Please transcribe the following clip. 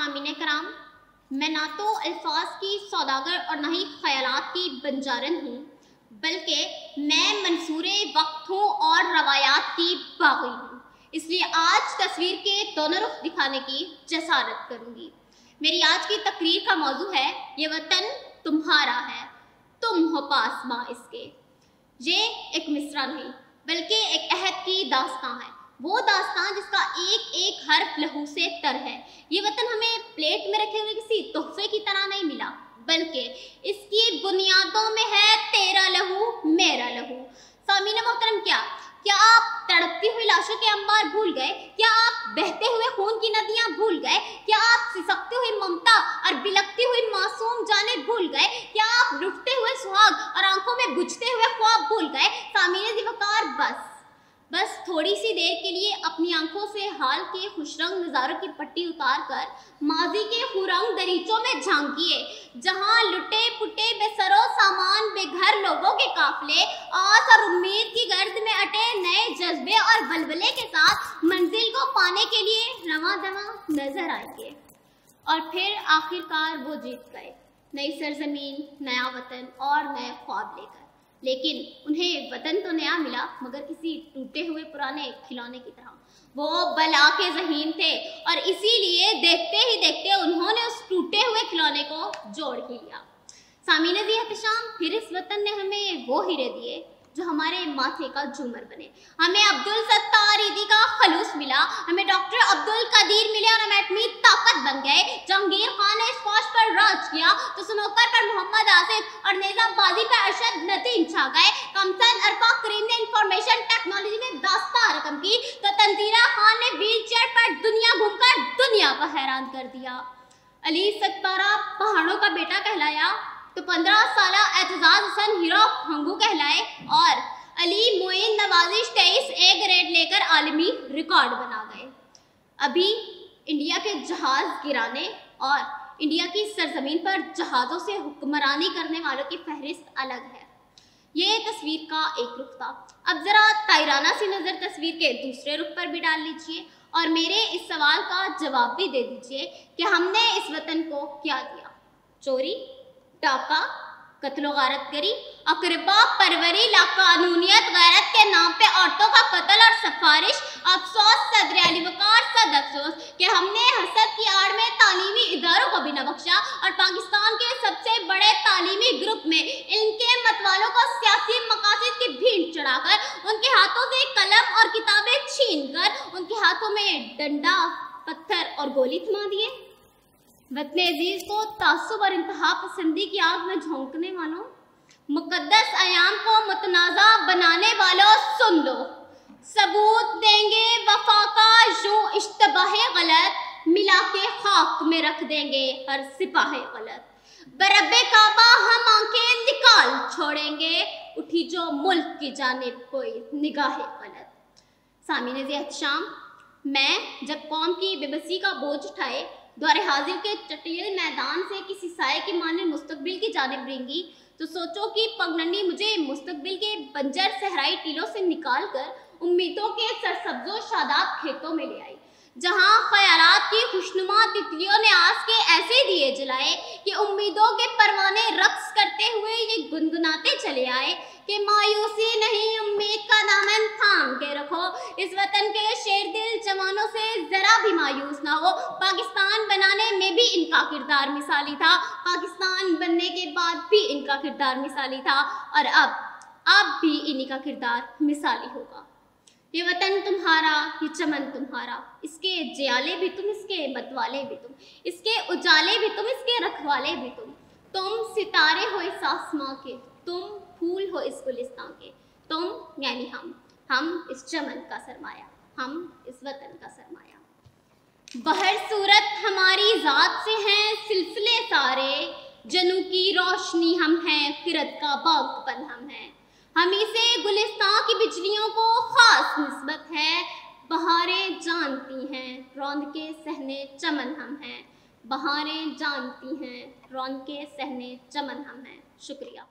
सामीने कराम, मैं ना तो अल्फाज की सौदागर और ना ही ख्यालात की बंजारन हूँ, बल्कि मैं मंसूरे वक्त हूँ और रवायात की बागी हूँ। इसलिए आज तस्वीर के दोनों रुख दिखाने की जसारत करूँगी। मेरी आज की तकरीर का मौजू है ये वतन तुम्हारा है, तुम हो पासमां इसके। ये एक मिसरा नहीं बल्कि एक अहद की दास्तां है, वो दास्तां जिसका एक एक हर्फ लहू से तर है। ये वतन हमें प्लेट में रखे हुए किसी तोहफे की तरह नहीं मिला, बल्कि इसकी बुनियादों में है तेरा लहू मेरा लहू। सामीने मोहतरम, क्या आप तड़पती हुई लाशों के अंबार भूल गए? क्या आप बहते हुए खून की नदियां भूल गए? क्या आप सिसकती हुई ममता और बिलकती हुई मासूम जाने भूल गए? क्या आप लुटते हुए सुहाग और आंखों में बुझते हुए ख्वाब भूल गए? सामीने ज़िवकार, बस थोड़ी सी देर के लिए अपनी आंखों से हाल के खुशरंग नज़ारों की पट्टी उतार कर माजी के खुरंग दरीचों में झांकिए, जहां लुटे पुटे बेसरो सामान बेघर लोगों के काफले आस और उम्मीद की गर्द में अटे नए जज्बे और बलबले के साथ मंजिल को पाने के लिए रवां दवां नजर आएंगे। और फिर आखिरकार वो जीत गए, नई सरजमीन, नया वतन और नए ख्वाब लेकर। लेकिन उन्हें वतन तो नया मिला, मगर किसी टूटे हुए पुराने खिलौने की तरह। वो बला के ज़हीन थे और इसीलिए देखते ही देखते उन्होंने उस टूटे हुए खिलौने को जोड़ ही लिया। सामीने ज़ी एहतशाम, फिर इस वतन ने हमें वो हीरे दिए जो हमारे माथे का झूमर बने। हमें अब्दुल सत्तार ईदी का खलूस मिला, हमें डॉक्टर अब्दुल कदीर मिले और हम एटमी ताकत बन गए। जहांगीर खान ने स्क्वाश पर राज किया तो स्नूकर पर मोहम्मद आसिफ और नेज़ाबाजी पर अरशद नदीम छा गए। कमसन अरफा करीम ने इंफॉर्मेशन टेक्नोलॉजी में दास्तां रकम की तो तंजीरा खान ने व्हील चेयर पर दुनिया घूमकर दुनिया को हैरान कर दिया। अली सत्तारा पहाड़ों का बेटा कहलाया तो 15 साला एतजाज हसन हीरो हंगू कहलाए और अली मोइन नवाजिश 23 ए ग्रेड लेकर आलमी रिकॉर्ड बना गए। अभी इंडिया के जहाज गिराने और इंडिया की सरजमीन पर जहाज़ों से हुक्मरानी करने वालों की फहरिस्त अलग है। ये तस्वीर का एक रुख था। अब ज़रा तायराना सी नज़र तस्वीर के दूसरे रुख पर भी डाल लीजिए और मेरे इस सवाल का जवाब भी दे दीजिए कि हमने इस वतन को क्या दिया? चोरी, डाका, कत्लो गारत गरी, अकरबा परवरी, लाकानूनियत, गैरत के नाम पे औरतों का कत्ल और सफारिश। अफसोस सदर अली वकार, सद अफसोस कि हमने हसद की आड़ में तालीमी इदारों को भी न बख्शा और पाकिस्तान के सबसे बड़े तालीमी ग्रुप में इनके मतवालों को सियासी मकासद की भीड़ चढ़ाकर उनके हाथों से कलम और किताबें छीन कर उनके हाथों में डंडा, पत्थर और गोली थमा दिए। वतन अजीज को तासुब और इंतहा पसंदी की आग में झोंकने वालों, मुकद्दस अयाम को मुतनाज़ा बनाने वालों, सुन लो, सबूत देंगे वफा का यूं इश्तबाहे गलत, मिला के खाक में रख देंगे हर सिपाहे गलत। बरब्बे काबा हम आंखें निकाल छोड़ेंगे, उठी जो मुल्क की जानिब कोई निगाहे गलत। सामीने ज़ी एहतशाम, मैं जब कौम की बेबसी का बोझ उठाए द्वारे हाजिर के चटील मैदान से किसी साये की माने मुस्तकबिल की जानिब रेंगी तो सोचो कि पगडंडी मुझे मुस्तकबिल के बंजर सहराई टीलों से निकाल कर उम्मीदों के सरसब्जो शादाब खेतों में ले आई, जहां ख्यालात की खुशनुमा तितलियों ने आस के ऐसे दिए जलाए कि उम्मीदों के परवाने रक्स करते हुए ये गुनगुनाते चले आए कि मायूसी नहीं, उम्मीद का दामन थाम के रखो। इस वतन के शेर दिल जवानों से जरा भी मायूस ना हो। पाकिस्तान बनाने में भी इनका किरदार मिसाली था, पाकिस्तान बनने के बाद भी इनका किरदार मिसाली था और अब भी इन्हीं का किरदार मिसाली होगा। ये वतन तुम्हारा, ये चमन तुम्हारा, इसके जियाले भी तुम, इसके मतवाले भी तुम, इसके उजाले भी तुम, इसके रखवाले भी तुम सितारे हो इस आसमां के, तुम फूल हो इस गुलिस्तान के, तुम यानी हम इस चमन का सरमाया, हम इस वतन का सरमाया। बहर सूरत हमारी ज़ात से हैं सिलसिले सारे, जनू की रोशनी हम हैं, फिरत का बागपन हम हैं। हमी से गुलिस्तान की बिजलियों को खास निस्बत है, बहारें जानती हैं रौनके सहने चमन हम हैं, बहारें जानती हैं रौनके सहने चमन हम हैं। शुक्रिया।